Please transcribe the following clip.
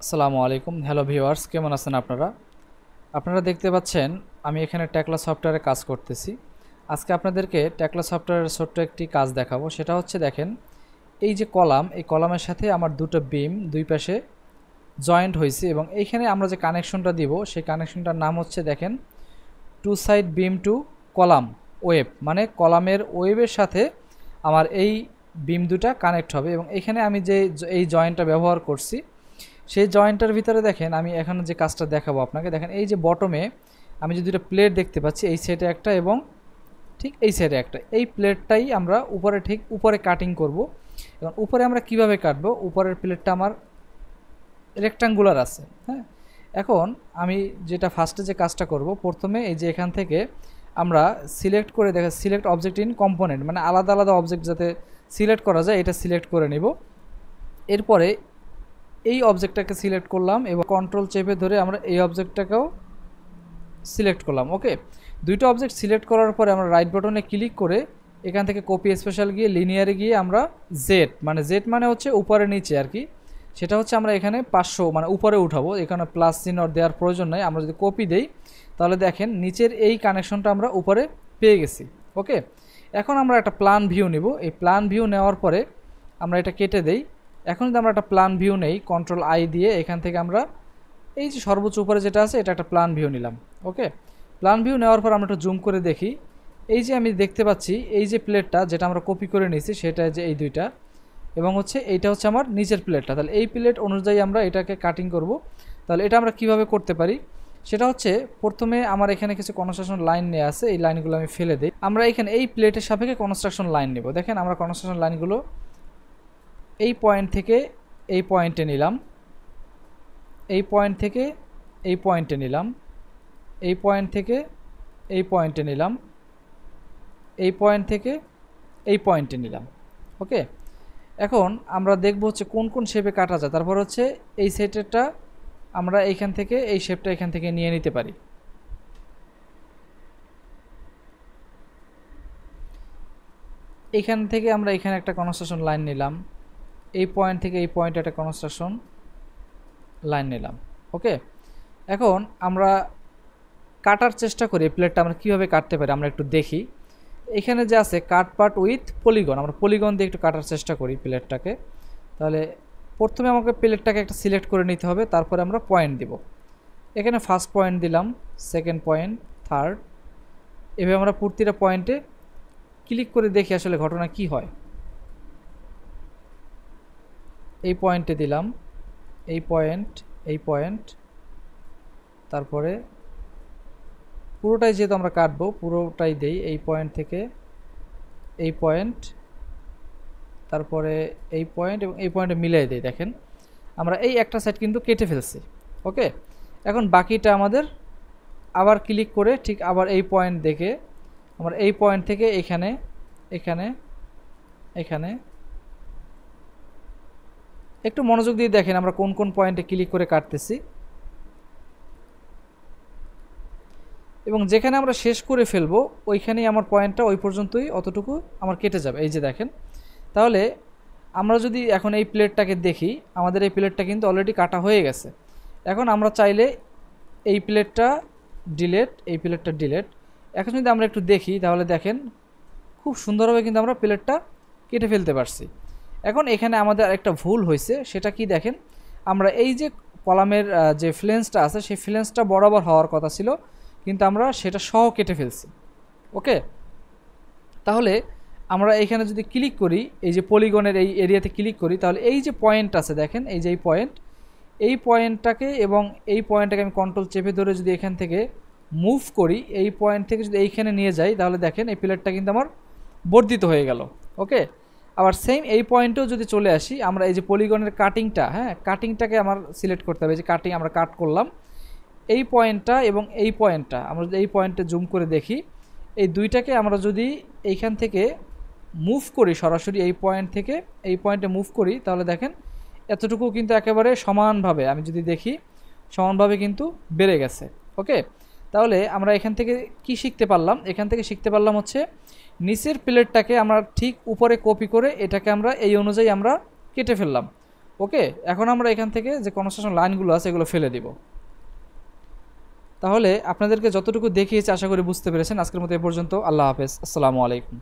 আসসালামু আলাইকুম। Hello viewers, কেমন আছেন আপনারা? আপনারা দেখতে পাচ্ছেন আমি এখানে টেকলা সফটওয়্যারে কাজ করতেছি। আজকে আপনাদেরকে টেকলা সফটওয়্যারের ছোট্ট একটি কাজ দেখাবো। সেটা হচ্ছে দেখেন, এই যে কলাম, এই কলামের সাথে আমার দুটো বিম দুই পাশে জয়েন্ট হয়েছে এবং এইখানে আমরা যে কানেকশনটা দিব সেই কানেকশনটার নাম হচ্ছে দেখেন টু সাইড বিম টু কলাম ওয়েব, মানে কলামের ওয়েবের সাথে আমার এই বিম দুটা কানেক্ট হবে। এবং এখানে আমি যে এই জয়েন্টটা ব্যবহার করছি সেই জয়েন্টটার ভিতরে দেখেন আমি এখন যে কাজটা দেখাবো আপনাকে, দেখেন এই যে বটমে আমি যে দুটো প্লেট দেখতে পাচ্ছি, এই সাইডে একটা এবং ঠিক এই সাইডে একটা, এই প্লেটটাই আমরা উপরে ঠিক উপরে কাটিং করব। এবং উপরে আমরা কিভাবে কাটবো, উপরের প্লেটটা আমার রেক্টাঙ্গুলার আছে। হ্যাঁ, এখন আমি যেটা ফার্স্টে যে কাজটা করব, প্রথমে এই যে এখান থেকে আমরা সিলেক্ট করে দেখা সিলেক্ট অবজেক্ট ইন কম্পোনেন্ট, মানে আলাদা আলাদা অবজেক্ট যাতে সিলেক্ট করা যায় এটা সিলেক্ট করে নেব। এরপরে এই অবজেক্টটাকে সিলেক্ট করলাম এবং কন্ট্রোল চেপে ধরে আমরা এই অবজেক্টটাকেও সিলেক্ট করলাম। ওকে, দুইটা অবজেক্ট সিলেক্ট করার পরে আমরা রাইট বাটনে ক্লিক করে এখান থেকে কপি স্পেশাল গিয়ে লিনিয়ারে গিয়ে আমরা জেড মানে হচ্ছে উপরে নিচে আর কি, সেটা হচ্ছে আমরা এখানে 500 মানে উপরে উঠাবো। এখানে প্লাস চিহ্ন দেওয়ার প্রয়োজন নেই, আমরা যদি কপি দেই তাহলে দেখেন নিচের এই কানেকশনটা আমরা উপরে পেয়ে গেছি। ওকে, এখন আমরা একটা প্ল্যান ভিউ নিব। এই প্ল্যান ভিউ নেওয়ার পরে আমরা এটা কেটে দেই। এখন যদি আমরা একটা প্ল্যান ভিউ নেই, কন্ট্রোল আই দিয়ে এখান থেকে আমরা এই যে সর্বোচ্চ উপরে যেটা আছে এটা একটা প্ল্যান ভিউ নিলাম। ওকে, প্ল্যান ভিউ নেওয়ার পর আমরা একটু জুম করে দেখি, এই যে আমি দেখতে পাচ্ছি এই যে প্লেটটা যেটা আমরা কপি করে নিয়েছি সেটা যে এই দুইটা, এবং হচ্ছে এইটা হচ্ছে আমার নিচের প্লেটটা। তাহলে এই প্লেট অনুযায়ী আমরা এটাকে কাটিং করব। তাহলে এটা আমরা কিভাবে করতে পারি, সেটা হচ্ছে প্রথমে আমার এখানে কিছু কনস্ট্রাকশন লাইন নেওয়া আছে, এই লাইনগুলো আমি ফেলে দিই। আমরা এখানে এই প্লেটের সাপেক্ষে কনস্ট্রাকশন লাইন নেব। দেখেন আমরা কনস্ট্রাকশন লাইনগুলো এই পয়েন্ট থেকে এই পয়েন্টে নিলাম, এই পয়েন্ট থেকে এই পয়েন্টে নিলাম, এই পয়েন্ট থেকে এই পয়েন্টে নিলাম, এই পয়েন্ট থেকে এই পয়েন্টে নিলাম। ওকে, এখন আমরা দেখব হচ্ছে কোন কোন শেপে কাটা যায়। তারপর হচ্ছে এই সেটেরটা আমরা এইখান থেকে এই শেপটা এখান থেকে নিয়ে নিতে পারি। এইখান থেকে আমরা এখানে একটা কনস্ট্রাকশন লাইন নিলাম, এই পয়েন্ট থেকে এই পয়েন্টে একটা কনস্ট্রাকশন লাইন নিলাম। ওকে, এখন আমরা কাটার চেষ্টা করি এই প্লেটটা আমরা কীভাবে কাটতে পারি আমরা একটু দেখি। এখানে যে আছে কাট পার্ট উইথ পলিগন, আমরা পলিগন দিয়ে একটু কাটার চেষ্টা করি প্লেটটাকে। তাহলে প্রথমে আমাকে প্লেটটাকে একটা সিলেক্ট করে নিতে হবে, তারপরে আমরা পয়েন্ট দিব। এখানে ফার্স্ট পয়েন্ট দিলাম, সেকেন্ড পয়েন্ট, থার্ড, এভাবে আমরা প্রতিটা পয়েন্টে ক্লিক করে দেখি আসলে ঘটনা কি হয়। এই পয়েন্টে দিলাম, এই পয়েন্ট, এই পয়েন্ট, তারপরে পুরোটাই যেহেতু আমরা কাটবো পুরোটাই দেই, এই পয়েন্ট থেকে এই পয়েন্ট, তারপরে এই পয়েন্ট এবং এই পয়েন্টে মিলিয়ে দিই। দেখেন আমরা এই একটা সাইড কিন্তু কেটে ফেলছি। ওকে, এখন বাকিটা আমাদের আবার ক্লিক করে ঠিক আবার এই পয়েন্ট দেখে আমরা এই পয়েন্ট থেকে এখানে এখানে এখানে একটু মনোযোগ দিয়ে দেখেন আমরা কোন কোন পয়েন্টে ক্লিক করে কাটতেছি, এবং যেখানে আমরা শেষ করে ফেলবো ওইখানেই আমার পয়েন্টটা ওই পর্যন্তই অতটুকু আমার কেটে যাবে। এই যে দেখেন, তাহলে আমরা যদি এখন এই প্লেটটাকে দেখি, আমাদের এই প্লেটটা কিন্তু অলরেডি কাটা হয়ে গেছে। এখন আমরা চাইলে এই প্লেটটা ডিলেট, এই প্লেটটা ডিলেট। এখন যদি আমরা একটু দেখি তাহলে দেখেন খুব সুন্দরভাবে কিন্তু আমরা প্লেটটা কেটে ফেলতে পারছি। এখন এখানে আমাদের একটা ভুল হয়েছে, সেটা কি দেখেন, আমরা এই যে কলামের যে ফ্লেন্সটা আছে সেই ফ্লেন্সটা বরাবর হওয়ার কথা ছিল, কিন্তু আমরা সেটা সহ কেটে ফেলছি। ওকে, তাহলে আমরা এখানে যদি ক্লিক করি এই যে পলিগনের এই এরিয়াতে ক্লিক করি, তাহলে এই যে পয়েন্ট আছে দেখেন, এই যে এই পয়েন্টটাকে এবং এই পয়েন্টটাকে আমি কন্ট্রোল চেপে ধরে যদি এখান থেকে মুভ করি, এই পয়েন্ট থেকে যদি এইখানে নিয়ে যাই তাহলে দেখেন এই প্লেটটা কিন্তু আমার বর্ধিত হয়ে গেল। ওকে, আবার সেম এই পয়েন্টেও যদি চলে আসি, আমরা এই যে পলিগনের কাটিংটা, হ্যাঁ কাটিংটাকে আমার সিলেক্ট করতে হবে। যে কাটিং আমরা কাট করলাম এই পয়েন্টটা এবং এই পয়েন্টটা, আমরা যদি এই পয়েন্টে জুম করে দেখি, এই দুইটাকে আমরা যদি এইখান থেকে মুভ করি সরাসরি এই পয়েন্ট থেকে এই পয়েন্টে মুভ করি, তাহলে দেখেন এতটুকু কিন্তু একেবারে সমানভাবে আমি যদি দেখি সমানভাবে কিন্তু বেড়ে গেছে। ওকে, তাহলে আমরা এখান থেকে কি শিখতে পারলাম, এখান থেকে শিখতে পারলাম হচ্ছে নিচের প্লেটটাকে আমরা ঠিক উপরে কপি করে এটাকে আমরা এই অনুযায়ী আমরা কেটে ফেললাম। ওকে, এখন আমরা এখান থেকে যে কনস্ট্রাকশন লাইনগুলো আছে এগুলো ফেলে দিব। তাহলে আপনাদেরকে যতটুকু দেখিয়েছি আশা করি বুঝতে পেরেছেন। আজকের মতো এ পর্যন্ত। আল্লাহ হাফেজ, আসসালামু আলাইকুম।